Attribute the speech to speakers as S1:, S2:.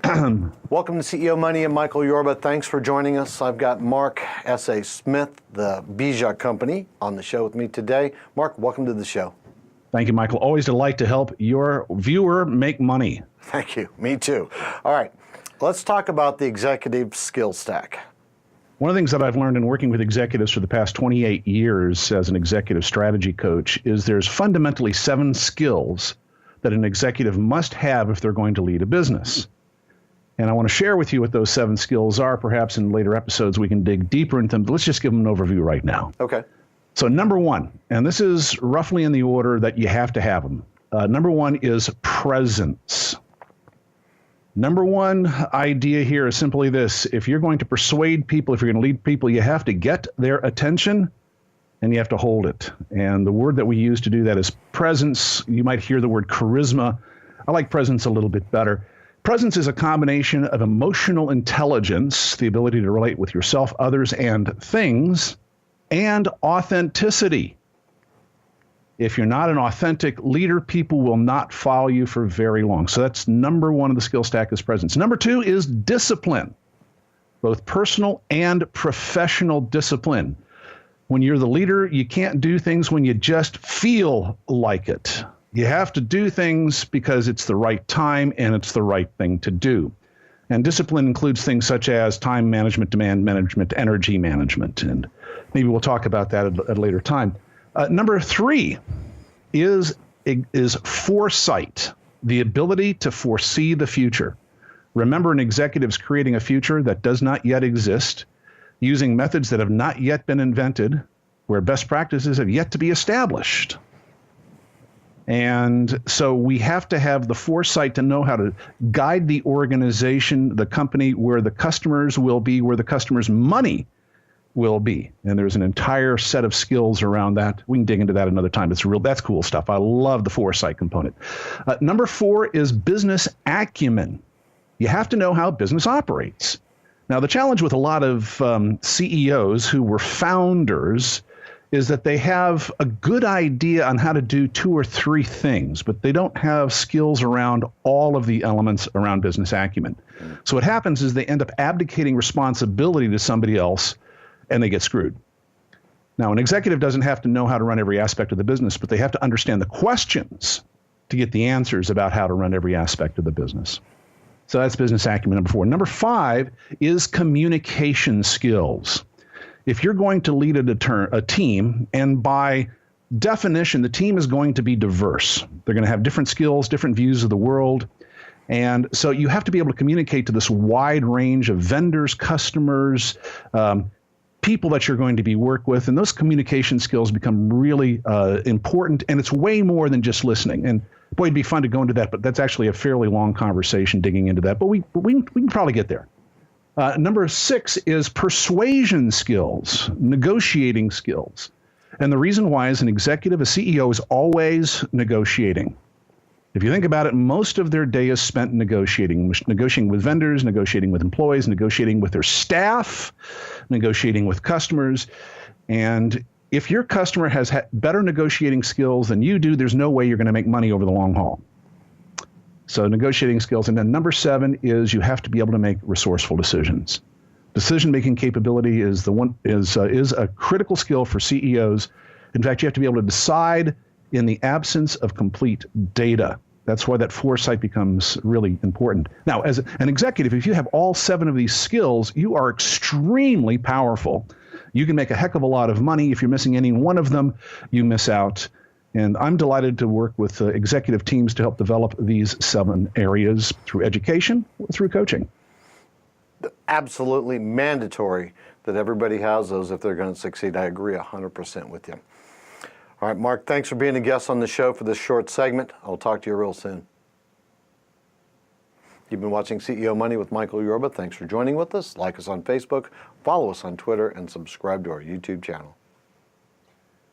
S1: Welcome to CEO Money and Michael Yorba. Thanks for joining us. I've got Mark S.A. Smith, the Bija Company, on the show with me today. Mark, welcome to the show.
S2: Thank you, Michael. Always delight to help your viewer make money.
S1: Thank you. Me too. All right. Let's talk about the executive skill stack.
S2: One of the things that I've learned in working with executives for the past 28 years as an executive strategy coach is there's fundamentally 7 skills that an executive must have if they're going to lead a business. And I want to share with you what those 7 skills are. Perhaps in later episodes we can dig deeper into them, but let's just give them an overview right now.
S1: Okay.
S2: So number 1, and this is roughly in the order that you have to have them. Number 1 is presence. Number 1 idea here is simply this. If you're going to persuade people, if you're going to lead people, you have to get their attention and you have to hold it. And the word that we use to do that is presence. You might hear the word charisma. I like presence a little bit better. Presence is a combination of emotional intelligence, the ability to relate with yourself, others, and things, and authenticity. If you're not an authentic leader, people will not follow you for very long. So that's number 1 of the skill stack is presence. Number 2 is discipline, both personal and professional discipline. When you're the leader, you can't do things when you just feel like it. You have to do things because it's the right time and it's the right thing to do. And discipline includes things such as time management, demand management, energy management. And maybe we'll talk about that at a later time. Number 3 is foresight, the ability to foresee the future. Remember, an executive is creating a future that does not yet exist, using methods that have not yet been invented, where best practices have yet to be established. And so we have to have the foresight to know how to guide the organization, the company, where the customers will be, where the customer's money will be. And there's an entire set of skills around that. We can dig into that another time. That's cool stuff. I love the foresight component. Number 4 is business acumen. You have to know how business operates. Now, the challenge with a lot of CEOs who were founders is that they have a good idea on how to do 2 or 3 things, but they don't have skills around all of the elements around business acumen. So what happens is they end up abdicating responsibility to somebody else, and they get screwed. Now, an executive doesn't have to know how to run every aspect of the business, but they have to understand the questions to get the answers about how to run every aspect of the business. So that's business acumen, number 4. Number 5 is communication skills. If you're going to lead a team, and by definition, the team is going to be diverse. They're going to have different skills, different views of the world. And so you have to be able to communicate to this wide range of vendors, customers, people that you're going to be work with. And those communication skills become really important. And it's way more than just listening. And boy, it'd be fun to go into that, but that's actually a fairly long conversation digging into that. But we can probably get there. Number 6 is persuasion skills, negotiating skills. And the reason why is an executive, a CEO, is always negotiating. If you think about it, most of their day is spent negotiating with vendors, negotiating with employees, negotiating with their staff, negotiating with customers. And if your customer has better negotiating skills than you do, there's no way you're going to make money over the long haul. So negotiating skills. And then number 7 is you have to be able to make resourceful decisions. Decision-making capability is a critical skill for CEOs. In fact, you have to be able to decide in the absence of complete data. That's why that foresight becomes really important. Now, as an executive, if you have all 7 of these skills, you are extremely powerful. You can make a heck of a lot of money. If you're missing any one of them, you miss out. And I'm delighted to work with executive teams to help develop these 7 areas through education, through coaching.
S1: Absolutely mandatory that everybody has those if they're going to succeed. I agree 100% with you. All right, Mark, thanks for being a guest on the show for this short segment. I'll talk to you real soon. You've been watching CEO Money with Michael Yorba. Thanks for joining with us. Like us on Facebook, follow us on Twitter, and subscribe to our YouTube channel.